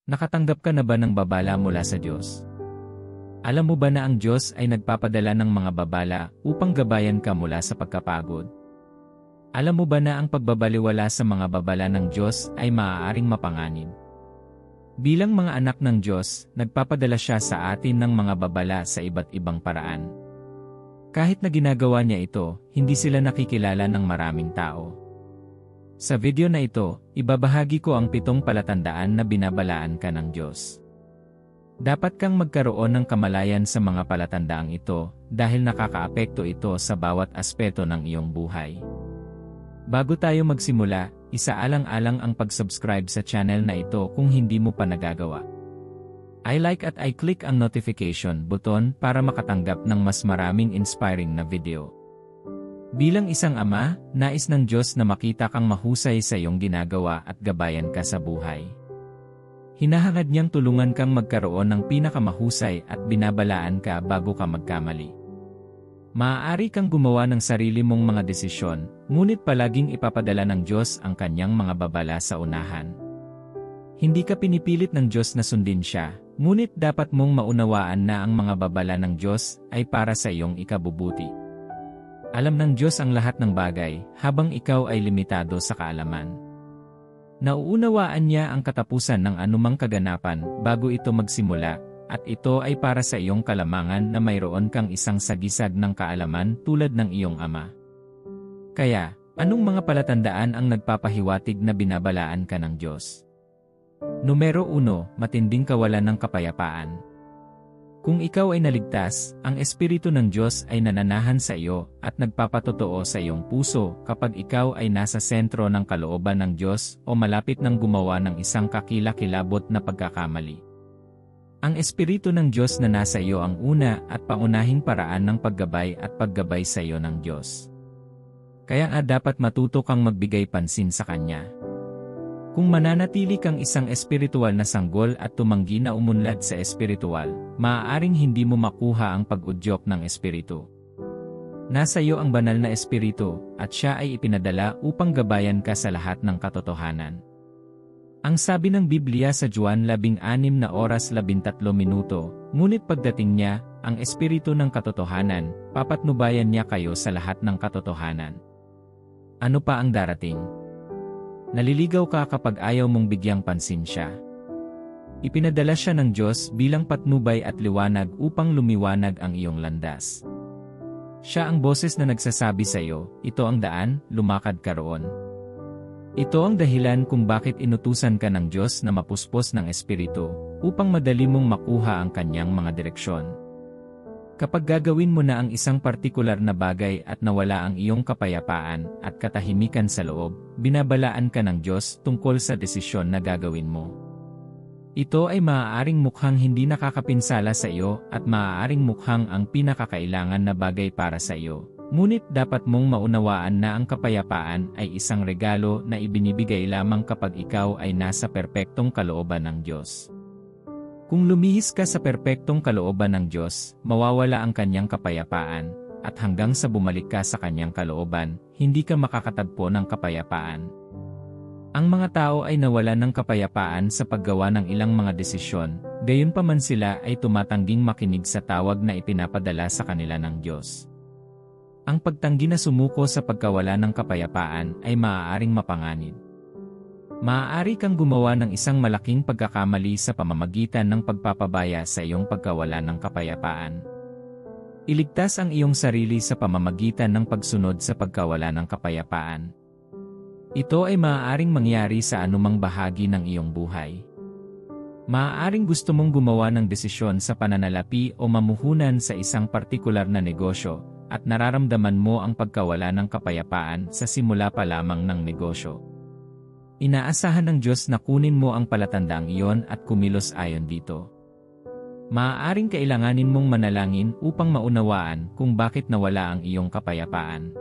Nakatanggap ka na ba ng babala mula sa Diyos? Alam mo ba na ang Diyos ay nagpapadala ng mga babala upang gabayan ka mula sa pagkapagod? Alam mo ba na ang pagbabaliwala sa mga babala ng Diyos ay maaaring mapanganib? Bilang mga anak ng Diyos, nagpapadala siya sa atin ng mga babala sa iba't ibang paraan. Kahit na ginagawa niya ito, hindi sila nakikilala ng maraming tao. Sa video na ito, ibabahagi ko ang 7 palatandaan na binabalaan ka ng Diyos. Dapat kang magkaroon ng kamalayan sa mga palatandaang ito dahil nakakaapekto ito sa bawat aspeto ng iyong buhay. Bago tayo magsimula, isaalang-alang ang pag-subscribe sa channel na ito kung hindi mo pa nagagawa. I-like at I-click ang notification button para makatanggap ng mas maraming inspiring na video. Bilang isang ama, nais ng Diyos na makita kang mahusay sa iyong ginagawa at gabayan ka sa buhay. Hinahangad niyang tulungan kang magkaroon ng pinakamahusay at binabalaan ka bago ka magkamali. Maaari kang gumawa ng sarili mong mga desisyon, ngunit palaging ipapadala ng Diyos ang kanyang mga babala sa unahan. Hindi ka pinipilit ng Diyos na sundin siya, ngunit dapat mong maunawaan na ang mga babala ng Diyos ay para sa iyong ikabubuti. Alam ng Diyos ang lahat ng bagay, habang ikaw ay limitado sa kaalaman. Nauunawaan niya ang katapusan ng anumang kaganapan bago ito magsimula, at ito ay para sa iyong kalamangan na mayroon kang isang sagisag ng kaalaman tulad ng iyong ama. Kaya, anong mga palatandaan ang nagpapahiwatig na binabalaan ka ng Diyos? Numero 1, matinding kawalan ng kapayapaan. Kung ikaw ay naligtas, ang Espiritu ng Diyos ay nananahan sa iyo at nagpapatotoo sa iyong puso kapag ikaw ay nasa sentro ng kalooban ng Diyos o malapit ng gumawa ng isang kakilakilabot na pagkakamali. Ang Espiritu ng Diyos na nasa iyo ang una at paunahing paraan ng paggabay at paggabay sa iyo ng Diyos. Kaya dapat matuto kang magbigay pansin sa Kanya. Kung mananatili kang isang espiritual na sanggol at tumanggi na umunlad sa espiritual, maaaring hindi mo makuha ang pag-udyok ng espiritu. Nasa iyo ang banal na espiritu, at siya ay ipinadala upang gabayan ka sa lahat ng katotohanan. Ang sabi ng Biblia sa Juan 16:13, ngunit pagdating niya, ang espiritu ng katotohanan, papatnubayan niya kayo sa lahat ng katotohanan. Ano pa ang darating? Naliligaw ka kapag ayaw mong bigyang pansin siya. Ipinadala siya ng Diyos bilang patnubay at liwanag upang lumiwanag ang iyong landas. Siya ang boses na nagsasabi sa iyo, ito ang daan, lumakad ka roon. Ito ang dahilan kung bakit inutusan ka ng Diyos na mapuspos ng Espiritu, upang madali mong makuha ang kanyang mga direksyon. Kapag gagawin mo na ang isang partikular na bagay at nawala ang iyong kapayapaan at katahimikan sa loob, binabalaan ka ng Diyos tungkol sa desisyon na gagawin mo. Ito ay maaaring mukhang hindi nakakapinsala sa iyo at maaaring mukhang ang pinakakailangan na bagay para sa iyo. Ngunit dapat mong maunawaan na ang kapayapaan ay isang regalo na ibinibigay lamang kapag ikaw ay nasa perpektong kalooban ng Diyos. Kung lumihis ka sa perpektong kalooban ng Diyos, mawawala ang kanyang kapayapaan, at hanggang sa bumalik ka sa kanyang kalooban, hindi ka makakatagpo ng kapayapaan. Ang mga tao ay nawalan ng kapayapaan sa paggawa ng ilang mga desisyon, gayunpaman sila ay tumatangging makinig sa tawag na ipinapadala sa kanila ng Diyos. Ang pagtanggi na sumuko sa pagkawala ng kapayapaan ay maaaring mapanganib. Maaari kang gumawa ng isang malaking pagkakamali sa pamamagitan ng pagpapabaya sa iyong pagkawala ng kapayapaan. Iligtas ang iyong sarili sa pamamagitan ng pagsunod sa pagkawala ng kapayapaan. Ito ay maaaring mangyari sa anumang bahagi ng iyong buhay. Maaaring gusto mong gumawa ng desisyon sa pananalapi o mamuhunan sa isang partikular na negosyo, at nararamdaman mo ang pagkawala ng kapayapaan sa simula pa lamang ng negosyo. Inaasahan ng Diyos na kunin mo ang palatandaang iyon at kumilos ayon dito. Maaaring kailanganin mong manalangin upang maunawaan kung bakit nawala ang iyong kapayapaan.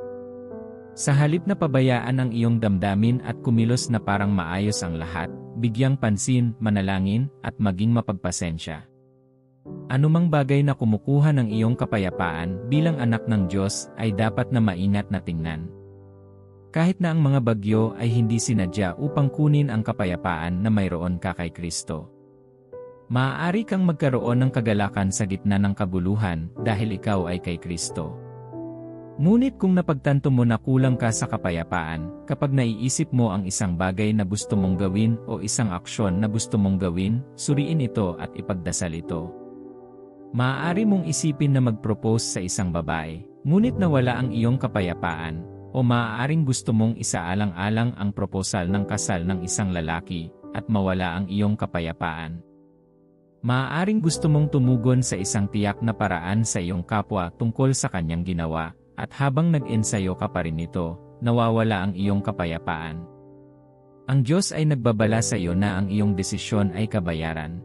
Sa halip na pabayaan ang iyong damdamin at kumilos na parang maayos ang lahat, bigyang pansin, manalangin, at maging mapagpasensya. Anumang bagay na kumukuha ng iyong kapayapaan bilang anak ng Diyos ay dapat na maingat na tingnan. Kahit na ang mga bagyo ay hindi sinadya upang kunin ang kapayapaan na mayroon ka kay Kristo. Maaari kang magkaroon ng kagalakan sa gitna ng kabuluhan dahil ikaw ay kay Kristo. Ngunit kung napagtanto mo na kulang ka sa kapayapaan, kapag naiisip mo ang isang bagay na gusto mong gawin o isang aksyon na gusto mong gawin, suriin ito at ipagdasal ito. Maaari mong isipin na mag-propose sa isang babae, ngunit nawala ang iyong kapayapaan, o maaaring gusto mong isaalang-alang ang proposal ng kasal ng isang lalaki, at mawala ang iyong kapayapaan. Maaaring gusto mong tumugon sa isang tiyak na paraan sa iyong kapwa tungkol sa kanyang ginawa, at habang nag-ensayo ka pa rin nito, nawawala ang iyong kapayapaan. Ang Diyos ay nagbabala sa iyo na ang iyong desisyon ay kabayaran.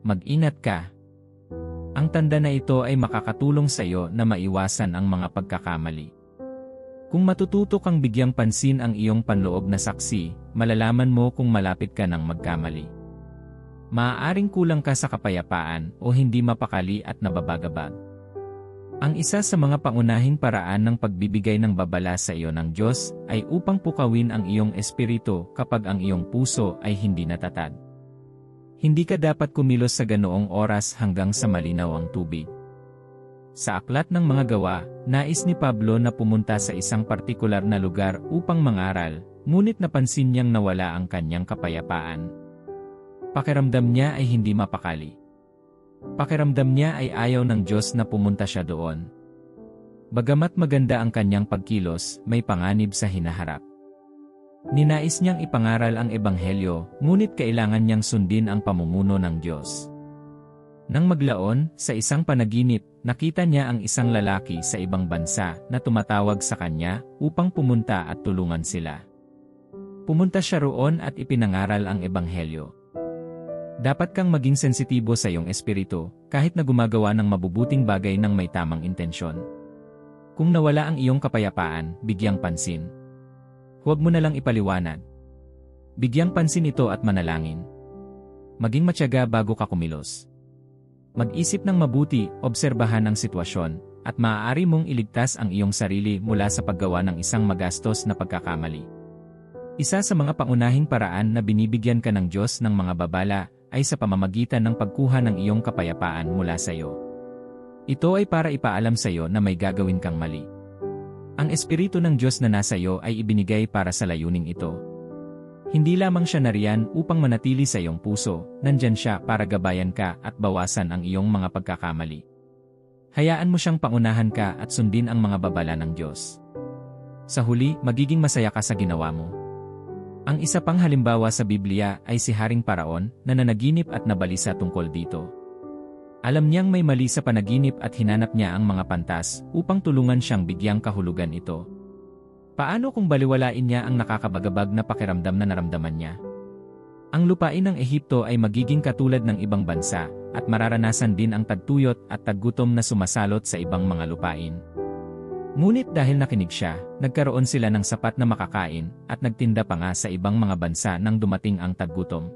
Mag-ingat ka. Ang tanda na ito ay makakatulong sa iyo na maiwasan ang mga pagkakamali. Kung matututo kang bigyang pansin ang iyong panloob na saksi, malalaman mo kung malapit ka ng magkamali. Maaaring kulang ka sa kapayapaan o hindi mapakali at nababagabag. Ang isa sa mga pangunahing paraan ng pagbibigay ng babala sa iyo ng Diyos ay upang pukawin ang iyong espiritu kapag ang iyong puso ay hindi natatag. Hindi ka dapat kumilos sa ganoong oras hanggang sa malinaw ang tubig. Sa Aklat ng Mga Gawa, nais ni Pablo na pumunta sa isang partikular na lugar upang mangaral, ngunit napansin niyang nawala ang kanyang kapayapaan. Pakiramdam niya ay hindi mapakali. Pakiramdam niya ay ayaw ng Diyos na pumunta siya doon. Bagamat maganda ang kanyang pagkilos, may panganib sa hinaharap. Ninais niyang ipangaral ang ebanghelyo, ngunit kailangan niyang sundin ang pamumuno ng Diyos. Nang maglaon, sa isang panaginip, nakita niya ang isang lalaki sa ibang bansa na tumatawag sa kanya upang pumunta at tulungan sila. Pumunta siya roon at ipinangaral ang ebanghelyo. Dapat kang maging sensitibo sa iyong espiritu, kahit na gumagawa ng mabubuting bagay ng may tamang intensyon. Kung nawala ang iyong kapayapaan, bigyang pansin. Huwag mo na lang ipaliwanag. Bigyang pansin ito at manalangin. Maging matyaga bago ka kumilos. Mag-isip ng mabuti, obserbahan ang sitwasyon, at maaari mong iligtas ang iyong sarili mula sa paggawa ng isang magastos na pagkakamali. Isa sa mga pangunahing paraan na binibigyan ka ng Diyos ng mga babala ay sa pamamagitan ng pagkuha ng iyong kapayapaan mula sa iyo. Ito ay para ipaalam sa iyo na may gagawin kang mali. Ang Espiritu ng Diyos na nasa iyo ay ibinigay para sa layuning ito. Hindi lamang siya nariyan upang manatili sa iyong puso, nandyan siya para gabayan ka at bawasan ang iyong mga pagkakamali. Hayaan mo siyang pangunahan ka at sundin ang mga babala ng Diyos. Sa huli, magiging masaya ka sa ginawa mo. Ang isa pang halimbawa sa Biblia ay si Haring Paraon na nanaginip at nabalisa tungkol dito. Alam niyang may mali sa panaginip at hinanap niya ang mga pantas upang tulungan siyang bigyang kahulugan ito. Paano kung baliwalain niya ang nakakabagabag na pakiramdam na naramdaman niya? Ang lupain ng Ehipto ay magiging katulad ng ibang bansa at mararanasan din ang tagtuyot at taggutom na sumasalot sa ibang mga lupain. Ngunit dahil nakinig siya, nagkaroon sila ng sapat na makakain at nagtinda pa nga sa ibang mga bansa nang dumating ang taggutom.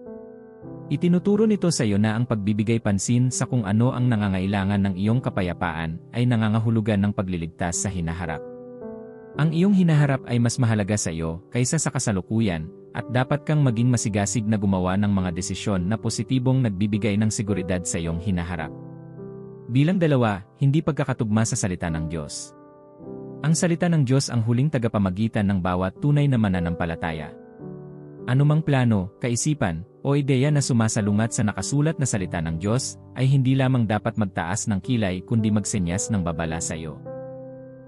Itinuturo nito sa iyo na ang pagbibigay pansin sa kung ano ang nangangailangan ng iyong kapayapaan ay nangangahulugan ng pagliligtas sa hinaharap. Ang iyong hinaharap ay mas mahalaga sa iyo kaysa sa kasalukuyan at dapat kang maging masigasig na gumawa ng mga desisyon na positibong nagbibigay ng seguridad sa iyong hinaharap. Bilang 2, hindi pagkakatugma sa salita ng Diyos. Ang salita ng Diyos ang huling tagapamagitan ng bawat tunay na mananampalataya. Anumang plano, kaisipan, o ideya na sumasalungat sa nakasulat na salita ng Diyos ay hindi lamang dapat magtaas ng kilay kundi magsenyas ng babala sa iyo.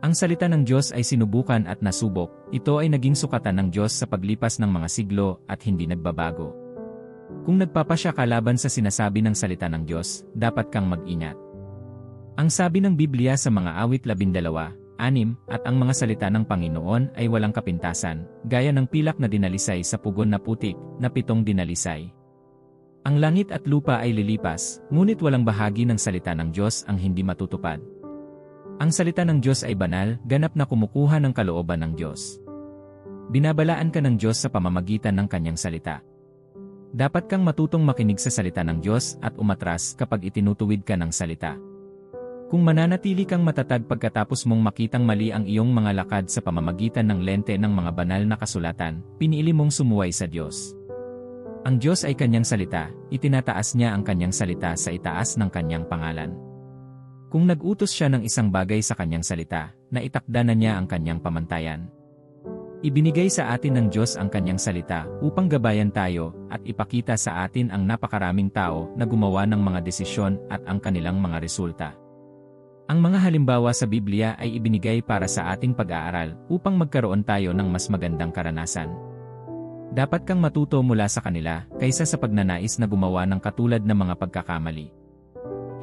Ang salita ng Diyos ay sinubukan at nasubok, ito ay naging sukatan ng Diyos sa paglipas ng mga siglo at hindi nagbabago. Kung nagpapasya ka laban sa sinasabi ng salita ng Diyos, dapat kang mag-ingat. Ang sabi ng Biblia sa mga awit 12:6 at ang mga salita ng Panginoon ay walang kapintasan, gaya ng pilak na dinalisay sa pugon na putik na 7 dinalisay. Ang langit at lupa ay lilipas, ngunit walang bahagi ng salita ng Diyos ang hindi matutupad. Ang salita ng Diyos ay banal, ganap na kumukuha ng kalooban ng Diyos. Binabalaan ka ng Diyos sa pamamagitan ng kanyang salita. Dapat kang matutong makinig sa salita ng Diyos at umatras kapag itinutuwid ka ng salita. Kung mananatili kang matatag pagkatapos mong makitang mali ang iyong mga lakad sa pamamagitan ng lente ng mga banal na kasulatan, pinili mong sumuway sa Diyos. Ang Diyos ay kanyang salita, itinataas niya ang kanyang salita sa itaas ng kanyang pangalan. Kung nag-utos siya ng isang bagay sa kanyang salita, naitakda na niya ang kanyang pamantayan. Ibinigay sa atin ng Diyos ang kanyang salita upang gabayan tayo at ipakita sa atin ang napakaraming tao na gumawa ng mga desisyon at ang kanilang mga resulta. Ang mga halimbawa sa Biblia ay ibinigay para sa ating pag-aaral upang magkaroon tayo ng mas magandang karanasan. Dapat kang matuto mula sa kanila kaysa sa pagnanais na gumawa ng katulad ng mga pagkakamali.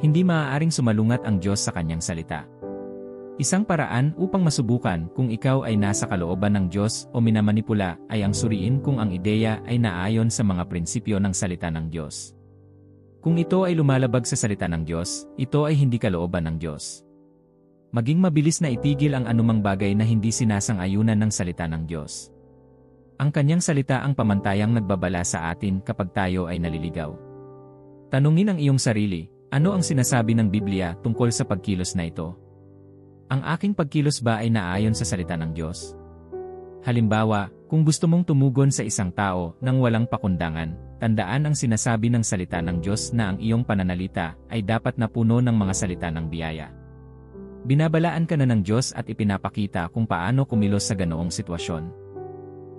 Hindi maaaring sumalungat ang Diyos sa kanyang salita. Isang paraan upang masubukan kung ikaw ay nasa kalooban ng Diyos o minamanipula ay ang suriin kung ang ideya ay naayon sa mga prinsipyo ng salita ng Diyos. Kung ito ay lumalabag sa salita ng Diyos, ito ay hindi kalooban ng Diyos. Maging mabilis na itigil ang anumang bagay na hindi sinasang-ayunan ng salita ng Diyos. Ang kanyang salita ang pamantayang nagbabala sa atin kapag tayo ay naliligaw. Tanungin ang iyong sarili, ano ang sinasabi ng Biblia tungkol sa pagkilos na ito? Ang aking pagkilos ba ay naayon sa salita ng Diyos? Halimbawa, kung gusto mong tumugon sa isang tao nang walang pakundangan, tandaan ang sinasabi ng salita ng Diyos na ang iyong pananalita ay dapat na puno ng mga salita ng biyaya. Binabalaan ka na ng Diyos at ipinapakita kung paano kumilos sa ganoong sitwasyon.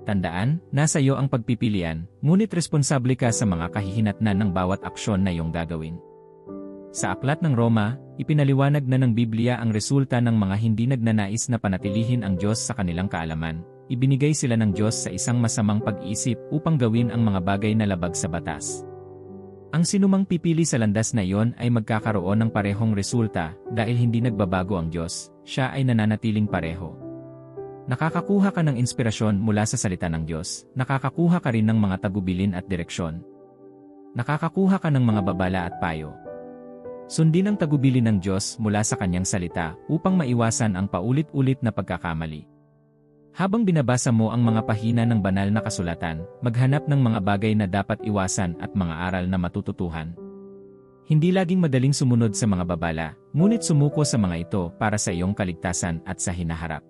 Tandaan, nasa iyo ang pagpipilian, ngunit responsable ka sa mga kahihinatnan ng bawat aksyon na iyong gagawin. Sa Aklat ng Roma, ipinaliwanag na ng Biblia ang resulta ng mga hindi nagnanais na panatilihin ang Diyos sa kanilang kaalaman. Ibinigay sila ng Diyos sa isang masamang pag-iisip upang gawin ang mga bagay na labag sa batas. Ang sinumang pipili sa landas na iyon ay magkakaroon ng parehong resulta dahil hindi nagbabago ang Diyos, siya ay nananatiling pareho. Nakakakuha ka ng inspirasyon mula sa salita ng Diyos, nakakakuha ka rin ng mga tagubilin at direksyon. Nakakakuha ka ng mga babala at payo. Sundin ang tagubilin ng Diyos mula sa kanyang salita upang maiwasan ang paulit-ulit na pagkakamali. Habang binabasa mo ang mga pahina ng banal na kasulatan, maghanap ng mga bagay na dapat iwasan at mga aral na matututuhan. Hindi laging madaling sumunod sa mga babala, ngunit sumuko sa mga ito para sa iyong kaligtasan at sa hinaharap.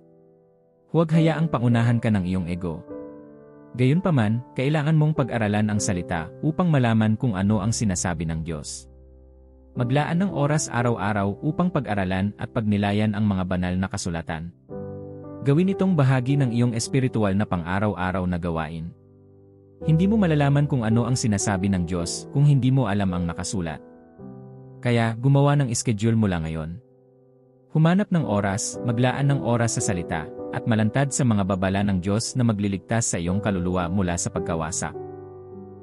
Huwag hayaang pangunahan ka ng iyong ego. Gayunpaman, kailangan mong pag-aralan ang salita upang malaman kung ano ang sinasabi ng Diyos. Maglaan ng oras araw-araw upang pag-aralan at pagnilayan ang mga banal na kasulatan. Gawin itong bahagi ng iyong espiritual na pang-araw-araw na gawain. Hindi mo malalaman kung ano ang sinasabi ng Diyos kung hindi mo alam ang nakasulat. Kaya, gumawa ng schedule mula ngayon. Humanap ng oras, maglaan ng oras sa salita, at malantad sa mga babala ng Diyos na magliligtas sa iyong kaluluwa mula sa pagkawasak.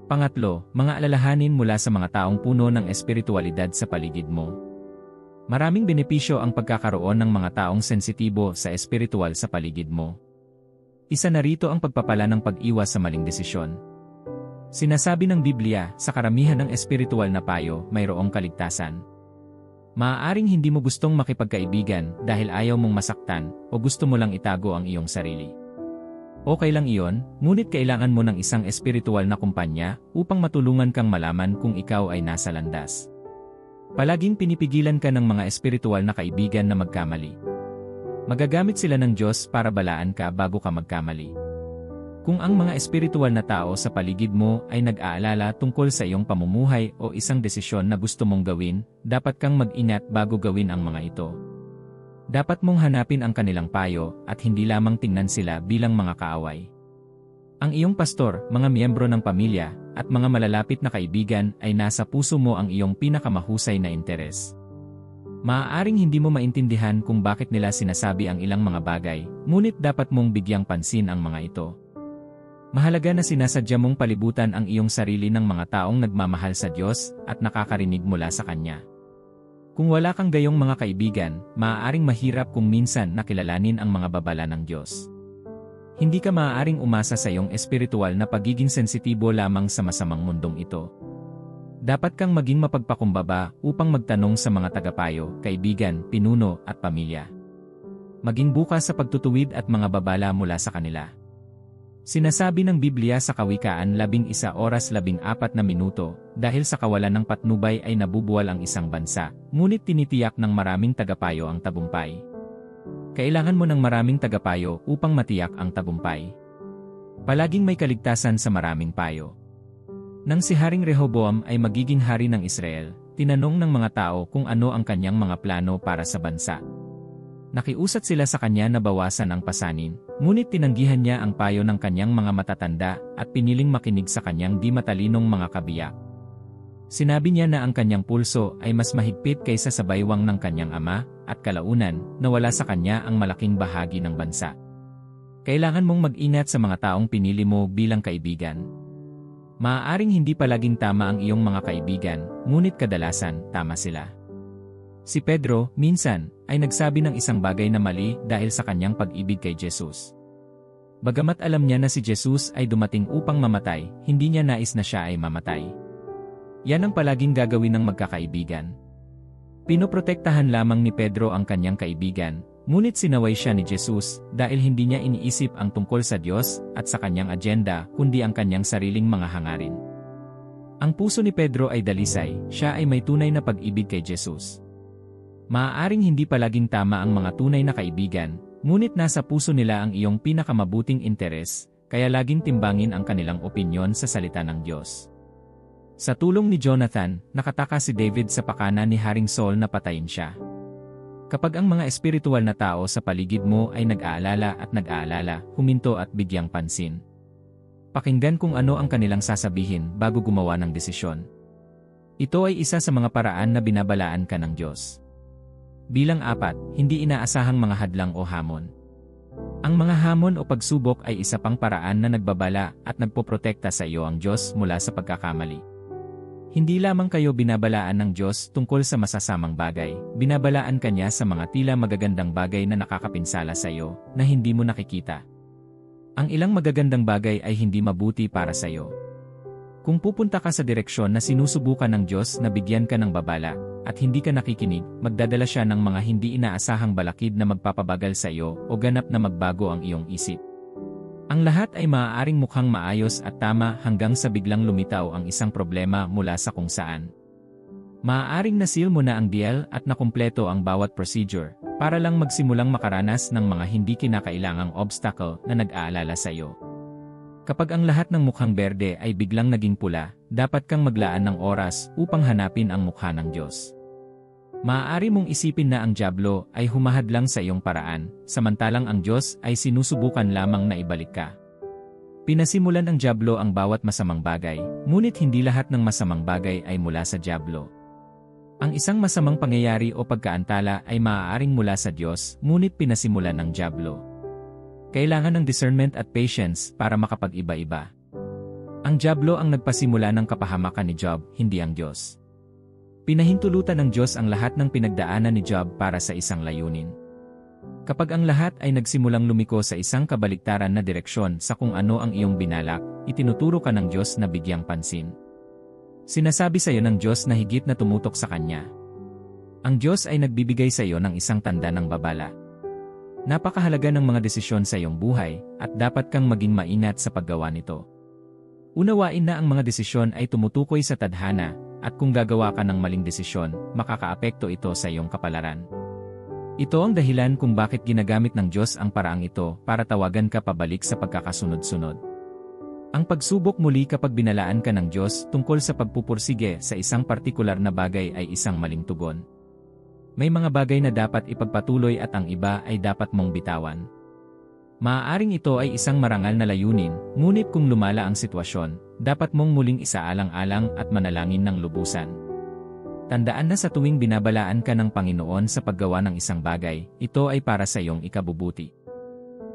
Pangatlo, mga alalahanin mula sa mga taong puno ng espiritualidad sa paligid mo. Maraming benepisyo ang pagkakaroon ng mga taong sensitibo sa espiritual sa paligid mo. Isa na rito ang pagpapala ng pag-iwas sa maling desisyon. Sinasabi ng Biblia, sa karamihan ng espiritual na payo, mayroong kaligtasan. Maaaring hindi mo gustong makipagkaibigan dahil ayaw mong masaktan o gusto mo lang itago ang iyong sarili. Okay lang iyon, ngunit kailangan mo ng isang espiritual na kumpanya upang matulungan kang malaman kung ikaw ay nasa landas. Palaging pinipigilan ka ng mga espiritual na kaibigan na magkamali. Magagamit sila ng Diyos para balaan ka bago ka magkamali. Kung ang mga espiritual na tao sa paligid mo ay nag-aalala tungkol sa iyong pamumuhay o isang desisyon na gusto mong gawin, dapat kang mag-ingat bago gawin ang mga ito. Dapat mong hanapin ang kanilang payo at hindi lamang tingnan sila bilang mga kaaway. Ang iyong pastor, mga miyembro ng pamilya, at mga malalapit na kaibigan ay nasa puso mo ang iyong pinakamahusay na interes. Maaaring hindi mo maintindihan kung bakit nila sinasabi ang ilang mga bagay, ngunit dapat mong bigyang pansin ang mga ito. Mahalaga na sinasadya mong palibutan ang iyong sarili ng mga taong nagmamahal sa Diyos at nakakarinig mula sa Kanya. Kung wala kang gayong mga kaibigan, maaaring mahirap kung minsan nakilalanin ang mga babala ng Diyos. Hindi ka maaaring umasa sa iyong espiritual na pagiging sensitibo lamang sa masamang mundong ito. Dapat kang maging mapagpakumbaba upang magtanong sa mga tagapayo, kaibigan, pinuno at pamilya. Maging bukas sa pagtutuwid at mga babala mula sa kanila. Sinasabi ng Biblia sa Kawikaan 11:14 dahil sa kawalan ng patnubay ay nabubuwal ang isang bansa, ngunit tinitiyak ng maraming tagapayo ang tagumpay. Kailangan mo ng maraming tagapayo upang matiyak ang tagumpay. Palaging may kaligtasan sa maraming payo. Nang si Haring Rehoboam ay magiging hari ng Israel, tinanong ng mga tao kung ano ang kanyang mga plano para sa bansa. Nakiusat sila sa kanya na bawasan ang pasanin, ngunit tinanggihan niya ang payo ng kanyang mga matatanda at piniling makinig sa kanyang di matalinong mga kabiyak. Sinabi niya na ang kanyang pulso ay mas mahigpit kaysa sa baywang ng kanyang ama, at kalaunan, nawala sa kanya ang malaking bahagi ng bansa. Kailangan mong mag-ingat sa mga taong pinili mo bilang kaibigan. Maaaring hindi palaging tama ang iyong mga kaibigan, ngunit kadalasan, tama sila. Si Pedro, minsan, ay nagsabi ng isang bagay na mali dahil sa kanyang pag-ibig kay Jesus. Bagamat alam niya na si Jesus ay dumating upang mamatay, hindi niya nais na siya ay mamatay. Yan ang palaging gagawin ng magkakaibigan. Pinoprotektahan lamang ni Pedro ang kanyang kaibigan, ngunit sinaway siya ni Jesus dahil hindi niya iniisip ang tungkol sa Diyos at sa kanyang agenda kundi ang kanyang sariling mga hangarin. Ang puso ni Pedro ay dalisay, siya ay may tunay na pag-ibig kay Jesus. Maaaring hindi palaging tama ang mga tunay na kaibigan, ngunit nasa puso nila ang iyong pinakamabuting interes, kaya laging timbangin ang kanilang opinyon sa salita ng Diyos. Sa tulong ni Jonathan, nakataka si David sa pakana ni Haring Saul na patayin siya. Kapag ang mga espiritual na tao sa paligid mo ay nag-aalala, huminto at bigyang pansin. Pakinggan kung ano ang kanilang sasabihin bago gumawa ng desisyon. Ito ay isa sa mga paraan na binabalaan ka ng Diyos. Bilang 4, hindi inaasahang mga hadlang o hamon. Ang mga hamon o pagsubok ay isa pang paraan na nagbabala at nagpoprotekta sa iyo ang Diyos mula sa pagkakamali. Hindi lamang kayo binabalaan ng Diyos tungkol sa masasamang bagay, binabalaan ka niya sa mga tila magagandang bagay na nakakapinsala sa iyo, na hindi mo nakikita. Ang ilang magagandang bagay ay hindi mabuti para sa iyo. Kung pupunta ka sa direksyon na sinusubukan ng Diyos na bigyan ka ng babala, at hindi ka nakikinig, magdadala siya ng mga hindi inaasahang balakid na magpapabagal sa iyo o ganap na magbago ang iyong isip. Ang lahat ay maaaring mukhang maayos at tama hanggang sa biglang lumitaw ang isang problema mula sa kung saan. Maaaring nasil mo na ang deal at nakumpleto ang bawat procedure, para lang magsimulang makaranas ng mga hindi kinakailangang obstacle na nag-aalala sa iyo. Kapag ang lahat ng mukhang berde ay biglang naging pula, dapat kang maglaan ng oras upang hanapin ang mukha ng Diyos. Maaari mong isipin na ang dyablo ay humahadlang sa iyong paraan, samantalang ang Diyos ay sinusubukan lamang na ibalik ka. Pinasimulan ng dyablo ang bawat masamang bagay, ngunit hindi lahat ng masamang bagay ay mula sa dyablo. Ang isang masamang pangyayari o pagkaantala ay maaaring mula sa Diyos, ngunit pinasimulan ng dyablo. Kailangan ng discernment at patience para makapag-iba-iba. Ang dyablo ang nagpasimula ng kapahamakan ni Job, hindi ang Diyos. Pinahintulutan ng Diyos ang lahat ng pinagdaanan ni Job para sa isang layunin. Kapag ang lahat ay nagsimulang lumiko sa isang kabaliktaran na direksyon sa kung ano ang iyong binalak, itinuturo ka ng Diyos na bigyang pansin. Sinasabi sa iyo ng Diyos na higit na tumutok sa Kanya. Ang Diyos ay nagbibigay sa iyo ng isang tanda ng babala. Napakahalaga ng mga desisyon sa iyong buhay, at dapat kang maging maingat sa paggawa nito. Unawain na ang mga desisyon ay tumutukoy sa tadhana, at kung gagawa ka ng maling desisyon, makakaapekto ito sa iyong kapalaran. Ito ang dahilan kung bakit ginagamit ng Diyos ang paraang ito para tawagan ka pabalik sa pagkakasunod-sunod. Ang pagsubok muli kapag binalaan ka ng Diyos tungkol sa pagpupursige sa isang partikular na bagay ay isang maling tugon. May mga bagay na dapat ipagpatuloy at ang iba ay dapat mong bitawan. Maaaring ito ay isang marangal na layunin, ngunit kung lumala ang sitwasyon, dapat mong muling isaalang-alang at manalangin ng lubusan. Tandaan na sa tuwing binabalaan ka ng Panginoon sa paggawa ng isang bagay, ito ay para sa iyong ikabubuti.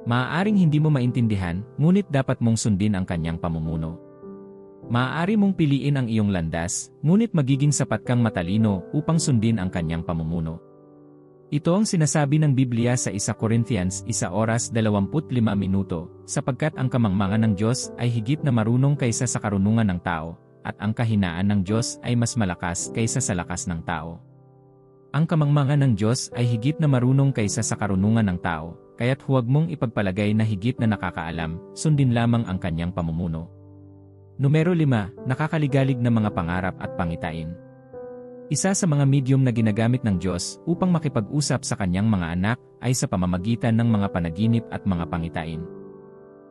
Maaaring hindi mo maintindihan, ngunit dapat mong sundin ang kanyang pamumuno. Maaari mong piliin ang iyong landas, ngunit magiging sapat kang matalino upang sundin ang kanyang pamumuno. Ito ang sinasabi ng Biblia sa 1 Corinthians 1:25, sapagkat ang kamangmangan ng Diyos ay higit na marunong kaysa sa karunungan ng tao, at ang kahinaan ng Diyos ay mas malakas kaysa sa lakas ng tao. Ang kamangmangan ng Diyos ay higit na marunong kaysa sa karunungan ng tao, kaya't huwag mong ipagpalagay na higit na nakakaalam, sundin lamang ang kanyang pamumuno. Numero 5, nakakaligalig na mga pangarap at pangitain. Isa sa mga medium na ginagamit ng Diyos upang makipag-usap sa kanyang mga anak ay sa pamamagitan ng mga panaginip at mga pangitain.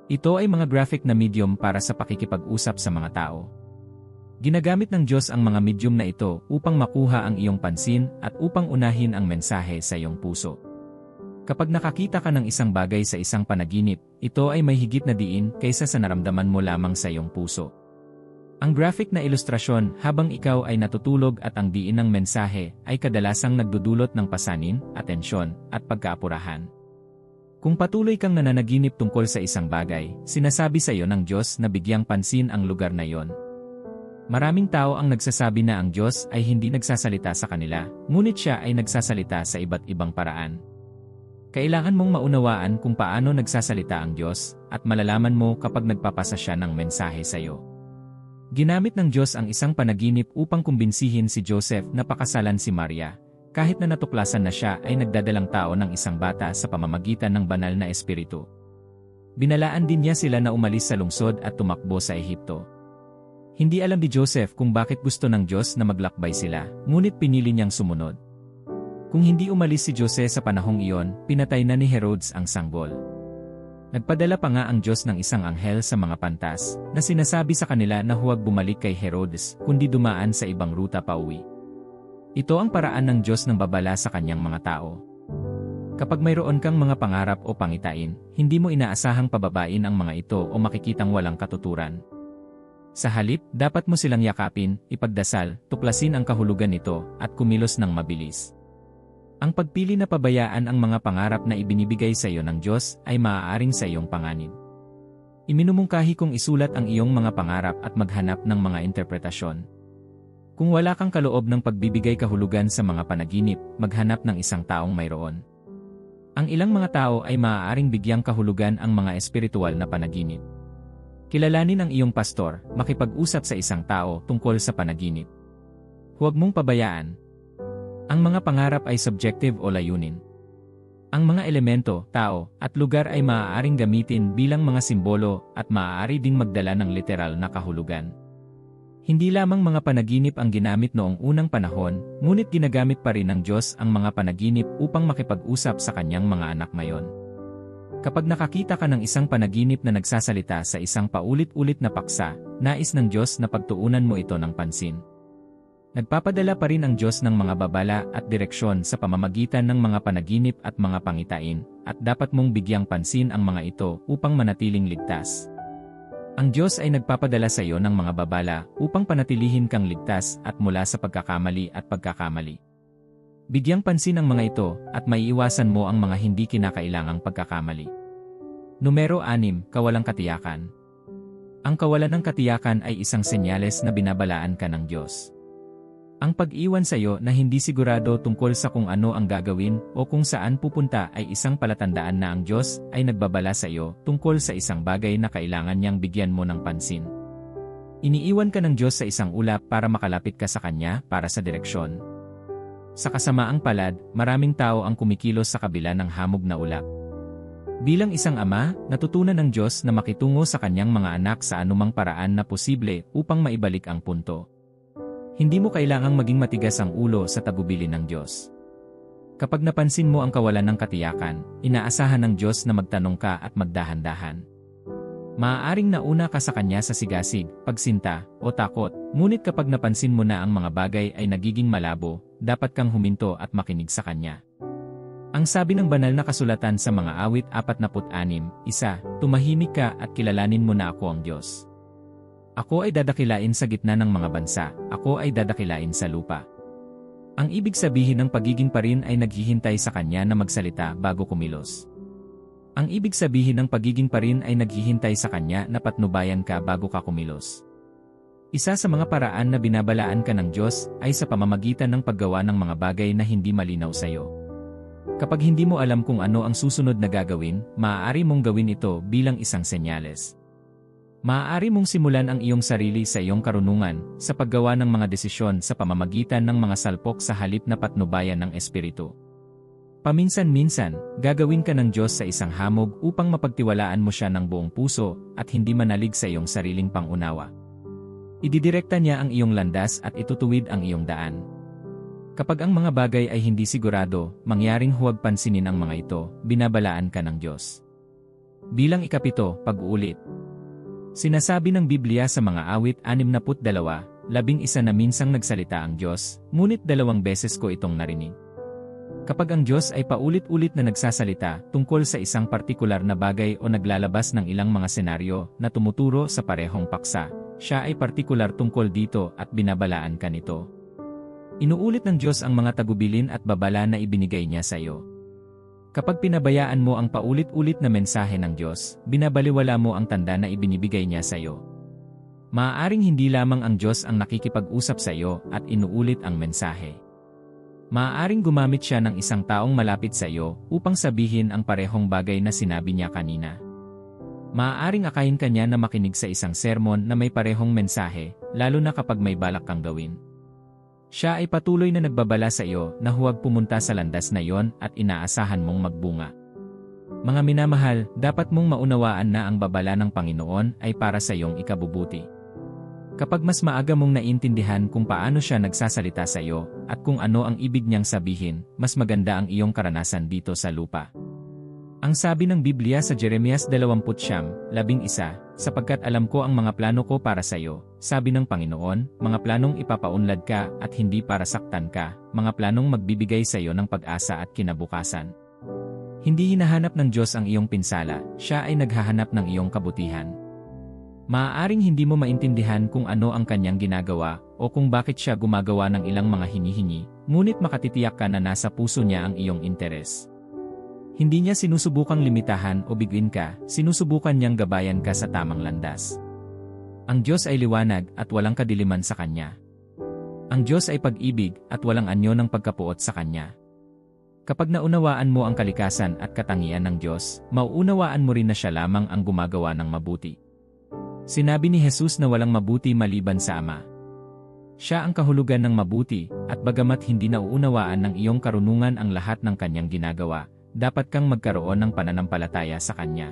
Ito ay mga graphic na medium para sa pakikipag-usap sa mga tao. Ginagamit ng Diyos ang mga medium na ito upang makuha ang iyong pansin at upang unahin ang mensahe sa iyong puso. Kapag nakakita ka ng isang bagay sa isang panaginip, ito ay may higit na diin kaysa sa naramdaman mo lamang sa iyong puso. Ang graphic na ilustrasyon habang ikaw ay natutulog at ang diin ng mensahe ay kadalasang nagdudulot ng pasanin, atensyon, at pagkaapurahan. Kung patuloy kang nananaginip tungkol sa isang bagay, sinasabi sa iyo ng Diyos na bigyang pansin ang lugar na iyon. Maraming tao ang nagsasabi na ang Diyos ay hindi nagsasalita sa kanila, ngunit siya ay nagsasalita sa iba't ibang paraan. Kailangan mong maunawaan kung paano nagsasalita ang Diyos, at malalaman mo kapag nagpapasa siya ng mensahe sa iyo. Ginamit ng Diyos ang isang panaginip upang kumbinsihin si Joseph na pakasalan si Maria, kahit na natuklasan na siya ay nagdadalang tao ng isang bata sa pamamagitan ng banal na espiritu. Binalaan din niya sila na umalis sa lungsod at tumakbo sa Ehipto. Hindi alam ni Joseph kung bakit gusto ng Diyos na maglakbay sila, ngunit pinili niyang sumunod. Kung hindi umalis si Jose sa panahong iyon, pinatay na ni Herodes ang sanggol. Nagpadala pa nga ang Diyos ng isang anghel sa mga pantas, na sinasabi sa kanila na huwag bumalik kay Herodes, kundi dumaan sa ibang ruta pauwi. Ito ang paraan ng Diyos ng babala sa kanyang mga tao. Kapag mayroon kang mga pangarap o pangitain, hindi mo inaasahang pababain ang mga ito o makikitang walang katuturan. Sa halip, dapat mo silang yakapin, ipagdasal, tuklasin ang kahulugan nito, at kumilos ng mabilis. Ang pagpili na pabayaan ang mga pangarap na ibinibigay sa iyo ng Diyos ay maaaring sa iyong panganib. Iminumungkahi kong isulat ang iyong mga pangarap at maghanap ng mga interpretasyon. Kung wala kang kaloob ng pagbibigay kahulugan sa mga panaginip, maghanap ng isang taong mayroon. Ang ilang mga tao ay maaaring bigyang kahulugan ang mga espiritual na panaginip. Kilalanin ang iyong pastor, makipag-usap sa isang tao tungkol sa panaginip. Huwag mong pabayaan. Ang mga pangarap ay subjective o layunin. Ang mga elemento, tao, at lugar ay maaaring gamitin bilang mga simbolo at maaari ding magdala ng literal na kahulugan. Hindi lamang mga panaginip ang ginamit noong unang panahon, ngunit ginagamit pa rin ng Diyos ang mga panaginip upang makipag-usap sa kanyang mga anak ngayon. Kapag nakakita ka ng isang panaginip na nagsasalita sa isang paulit-ulit na paksa, nais ng Diyos na pagtuunan mo ito ng pansin. Nagpapadala pa rin ang Diyos ng mga babala at direksyon sa pamamagitan ng mga panaginip at mga pangitain, at dapat mong bigyang pansin ang mga ito upang manatiling ligtas. Ang Diyos ay nagpapadala sa iyo ng mga babala upang panatilihin kang ligtas at mula sa pagkakamali at pagkakamali. Bigyang pansin ang mga ito at maiiwasan mo ang mga hindi kinakailangang pagkakamali. Numero 6, kawalang katiyakan. Ang kawalan ng katiyakan ay isang senyales na binabalaan ka ng Diyos. Ang pag-iwan sa iyo na hindi sigurado tungkol sa kung ano ang gagawin o kung saan pupunta ay isang palatandaan na ang Diyos ay nagbabala sa iyo tungkol sa isang bagay na kailangan niyang bigyan mo ng pansin. Iniiwan ka ng Diyos sa isang ulap para makalapit ka sa Kanya para sa direksyon. Sa kasamaang palad, maraming tao ang kumikilos sa kabila ng hamog na ulap. Bilang isang ama, natutunan ng Diyos na makitungo sa kanyang mga anak sa anumang paraan na posible upang maibalik ang punto. Hindi mo kailangang maging matigas ang ulo sa tagubilin ng Diyos. Kapag napansin mo ang kawalan ng katiyakan, inaasahan ng Diyos na magtanong ka at magdahan-dahan. Maaaring nauna ka sa Kanya sa sigasig, pagsinta, o takot, ngunit kapag napansin mo na ang mga bagay ay nagiging malabo, dapat kang huminto at makinig sa Kanya. Ang sabi ng banal na kasulatan sa mga awit 46:1, tumahimik ka at kilalanin mo na ako ang Diyos. Ako ay dadakilain sa gitna ng mga bansa, ako ay dadakilain sa lupa. Ang ibig sabihin ng pagiging parin ay naghihintay sa Kanya na magsalita bago kumilos. Ang ibig sabihin ng pagiging parin ay naghihintay sa Kanya na patnubayan ka bago ka kumilos. Isa sa mga paraan na binabalaan ka ng Diyos ay sa pamamagitan ng paggawa ng mga bagay na hindi malinaw sa iyo. Kapag hindi mo alam kung ano ang susunod na gagawin, maaari mong gawin ito bilang isang senyales. Maaari mong simulan ang iyong sarili sa iyong karunungan sa paggawa ng mga desisyon sa pamamagitan ng mga salpok sa halip na patnubayan ng Espiritu. Paminsan-minsan, gagawin ka ng Diyos sa isang hamog upang mapagtiwalaan mo siya ng buong puso at hindi manalig sa iyong sariling pangunawa. Ididirekta niya ang iyong landas at itutuwid ang iyong daan. Kapag ang mga bagay ay hindi sigurado, mangyaring huwag pansinin ang mga ito, binabalaan ka ng Diyos. Bilang ikapito, pag-uulit. Sinasabi ng Biblia sa mga awit 62, 11 na minsang nagsalita ang Diyos, ngunit 2 beses ko itong narinig. Kapag ang Diyos ay paulit-ulit na nagsasalita tungkol sa isang partikular na bagay o naglalabas ng ilang mga senaryo na tumuturo sa parehong paksa, siya ay partikular tungkol dito at binabalaan ka nito. Inuulit ng Diyos ang mga tagubilin at babala na ibinigay niya sa iyo. Kapag pinabayaan mo ang paulit-ulit na mensahe ng Diyos, binabaliwala mo ang tanda na ibinibigay niya sa iyo. Maaaring hindi lamang ang Diyos ang nakikipag-usap sa iyo at inuulit ang mensahe. Maaaring gumamit siya ng isang taong malapit sa iyo upang sabihin ang parehong bagay na sinabi niya kanina. Maaaring akayin ka niya na makinig sa isang sermon na may parehong mensahe, lalo na kapag may balak kang gawin. Siya ay patuloy na nagbabala sa iyo na huwag pumunta sa landas na iyon at inaasahan mong magbunga. Mga minamahal, dapat mong maunawaan na ang babala ng Panginoon ay para sa iyong ikabubuti. Kapag mas maaga mong naintindihan kung paano siya nagsasalita sa iyo at kung ano ang ibig niyang sabihin, mas maganda ang iyong karanasan dito sa lupa. Ang sabi ng Biblia sa Jeremias 20:11, sapagkat alam ko ang mga plano ko para sa iyo, sabi ng Panginoon, mga planong ipapaunlad ka at hindi para saktan ka, mga planong magbibigay sa iyo ng pag-asa at kinabukasan. Hindi hinahanap ng Diyos ang iyong pinsala, siya ay naghahanap ng iyong kabutihan. Maaaring hindi mo maintindihan kung ano ang kanyang ginagawa o kung bakit siya gumagawa ng ilang mga hinihingi, ngunit makatitiyak ka na nasa puso niya ang iyong interes. Hindi niya sinusubukang limitahan o biguin ka, sinusubukan niyang gabayan ka sa tamang landas. Ang Diyos ay liwanag at walang kadiliman sa Kanya. Ang Diyos ay pag-ibig at walang anyo ng pagkapuot sa Kanya. Kapag naunawaan mo ang kalikasan at katangian ng Diyos, mauunawaan mo rin na siya lamang ang gumagawa ng mabuti. Sinabi ni Jesus na walang mabuti maliban sa Ama. Siya ang kahulugan ng mabuti, at bagamat hindi nauunawaan ng iyong karunungan ang lahat ng Kanyang ginagawa, dapat kang magkaroon ng pananampalataya sa Kanya.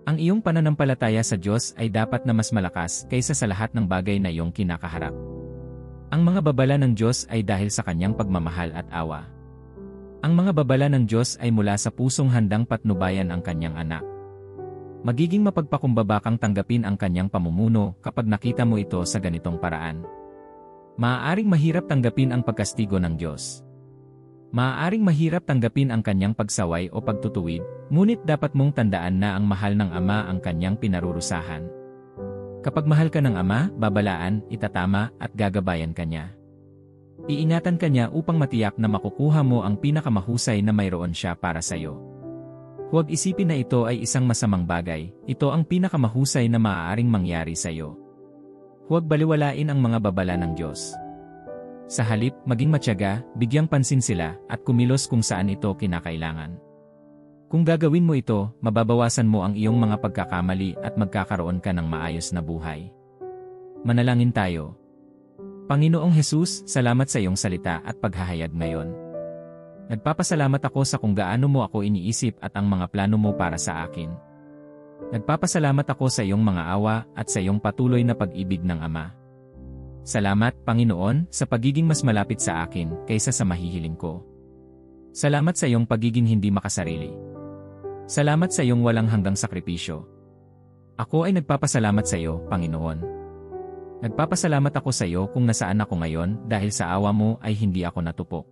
Ang iyong pananampalataya sa Diyos ay dapat na mas malakas kaysa sa lahat ng bagay na iyong kinakaharap. Ang mga babala ng Diyos ay dahil sa Kanyang pagmamahal at awa. Ang mga babala ng Diyos ay mula sa pusong handang patnubayan ang Kanyang anak. Magiging mapagpakumbaba kang tanggapin ang Kanyang pamumuno kapag nakita mo ito sa ganitong paraan. Maaaring mahirap tanggapin ang pagkastigo ng Diyos. Maaaring mahirap tanggapin ang Kanyang pagsaway o pagtutuwid, ngunit dapat mong tandaan na ang mahal ng Ama ang Kanyang pinarurusahan. Kapag mahal ka ng Ama, babalaan, itatama, at gagabayan ka niya. Iingatan ka niya upang matiyak na makukuha mo ang pinakamahusay na mayroon siya para sa iyo. Huwag isipin na ito ay isang masamang bagay, ito ang pinakamahusay na maaaring mangyari sa iyo. Huwag baliwalain ang mga babala ng Diyos. Sa halip, maging matyaga, bigyang pansin sila, at kumilos kung saan ito kinakailangan. Kung gagawin mo ito, mababawasan mo ang iyong mga pagkakamali at magkakaroon ka ng maayos na buhay. Manalangin tayo. Panginoong Jesus, salamat sa iyong salita at paghahayag ngayon. Nagpapasalamat ako sa kung gaano mo ako iniisip at ang mga plano mo para sa akin. Nagpapasalamat ako sa iyong mga awa at sa iyong patuloy na pag-ibig ng Ama. Salamat, Panginoon, sa pagiging mas malapit sa akin kaysa sa mahihiling ko. Salamat sa iyong pagiging hindi makasarili. Salamat sa iyong walang hanggang sakripisyo. Ako ay nagpapasalamat sa iyo, Panginoon. Nagpapasalamat ako sa iyo kung nasaan ako ngayon dahil sa awa mo ay hindi ako natupok.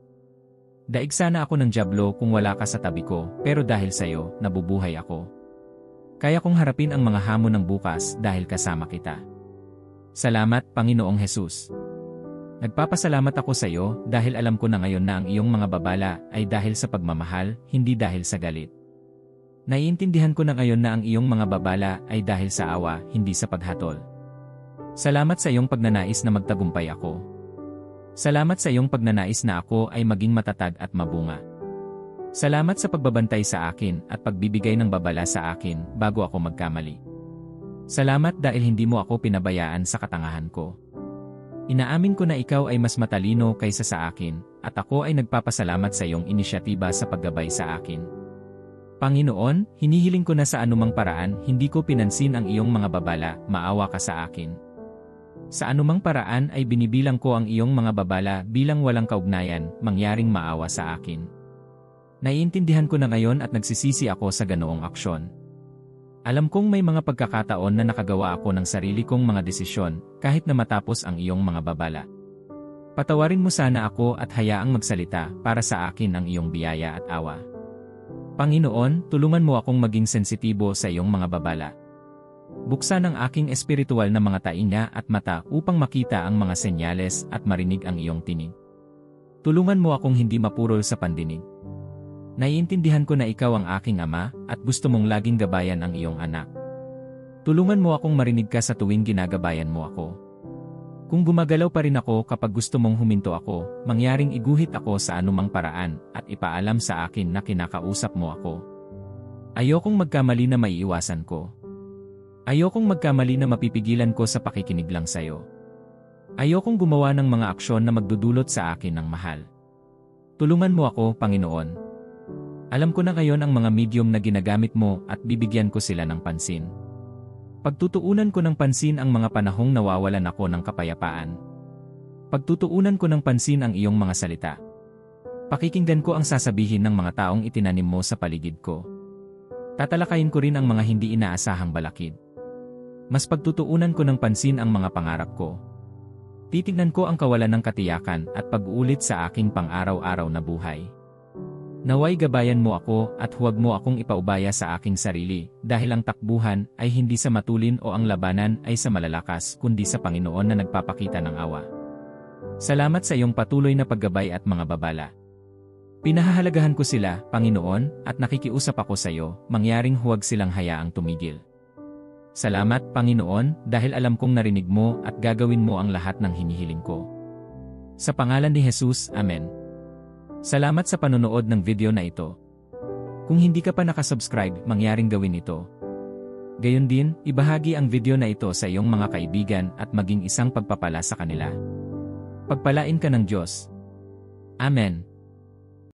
Daig sana ako ng dyablo kung wala ka sa tabi ko, pero dahil sa iyo, nabubuhay ako. Kaya kong harapin ang mga hamon ng bukas dahil kasama kita. Salamat, Panginoong Jesus. Nagpapasalamat ako sa iyo dahil alam ko na ngayon na ang iyong mga babala ay dahil sa pagmamahal, hindi dahil sa galit. Naiintindihan ko na ngayon na ang iyong mga babala ay dahil sa awa, hindi sa paghatol. Salamat sa iyong pagnanais na magtagumpay ako. Salamat sa iyong pagnanais na ako ay maging matatag at mabunga. Salamat sa pagbabantay sa akin at pagbibigay ng babala sa akin bago ako magkamali. Salamat dahil hindi mo ako pinabayaan sa katangahan ko. Inaamin ko na ikaw ay mas matalino kaysa sa akin, at ako ay nagpapasalamat sa iyong inisyatiba sa paggabay sa akin. Panginoon, hinihiling ko na sa anumang paraan hindi ko pinansin ang iyong mga babala, maawa ka sa akin. Sa anumang paraan ay binibilang ko ang iyong mga babala bilang walang kaugnayan, mangyaring maawa sa akin. Naiintindihan ko na ngayon at nagsisisi ako sa ganoong aksyon. Alam kong may mga pagkakataon na nakagawa ako ng sarili kong mga desisyon, kahit na matapos ang iyong mga babala. Patawarin mo sana ako at hayaang magsalita para sa akin ang iyong biyaya at awa. Panginoon, tulungan mo akong maging sensitibo sa iyong mga babala. Buksan ang aking espiritual na mga tainga at mata upang makita ang mga senyales at marinig ang iyong tinig. Tulungan mo akong hindi mapurol sa pandinig. Naiintindihan ko na ikaw ang aking ama at gusto mong laging gabayan ang iyong anak. Tulungan mo akong marinig ka sa tuwing ginagabayan mo ako. Kung gumagalaw pa rin ako kapag gusto mong huminto ako, mangyaring iguhit ako sa anumang paraan at ipaalam sa akin na kinakausap mo ako. Ayokong magkamali na maiiwasan ko. Ayokong magkamali na mapipigilan ko sa pakikinig lang sa'yo. Ayokong gumawa ng mga aksyon na magdudulot sa akin ng mahal. Tulungan mo ako, Panginoon. Alam ko na ngayon ang mga medium na ginagamit mo at bibigyan ko sila ng pansin. Pagtutuunan ko ng pansin ang mga panahong nawawalan ako ng kapayapaan. Pagtutuunan ko ng pansin ang iyong mga salita. Pakikinggan ko ang sasabihin ng mga taong itinanim mo sa paligid ko. Tatalakayin ko rin ang mga hindi inaasahang balakid. Mas pagtutuunan ko ng pansin ang mga pangarap ko. Titignan ko ang kawalan ng katiyakan at pag-uulit sa aking pang-araw-araw na buhay. Naway gabayan mo ako at huwag mo akong ipaubaya sa aking sarili, dahil ang takbuhan ay hindi sa matulin o ang labanan ay sa malalakas kundi sa Panginoon na nagpapakita ng awa. Salamat sa iyong patuloy na paggabay at mga babala. Pinahahalagahan ko sila, Panginoon, at nakikiusap ako sa iyo, mangyaring huwag silang hayaang tumigil. Salamat, Panginoon, dahil alam kong narinig mo at gagawin mo ang lahat ng hinihiling ko. Sa pangalan ni Jesus, Amen. Salamat sa panonood ng video na ito. Kung hindi ka pa nakasubscribe, mangyaring gawin ito. Gayon din, ibahagi ang video na ito sa iyong mga kaibigan at maging isang pagpapala sa kanila. Pagpalain ka ng Diyos. Amen.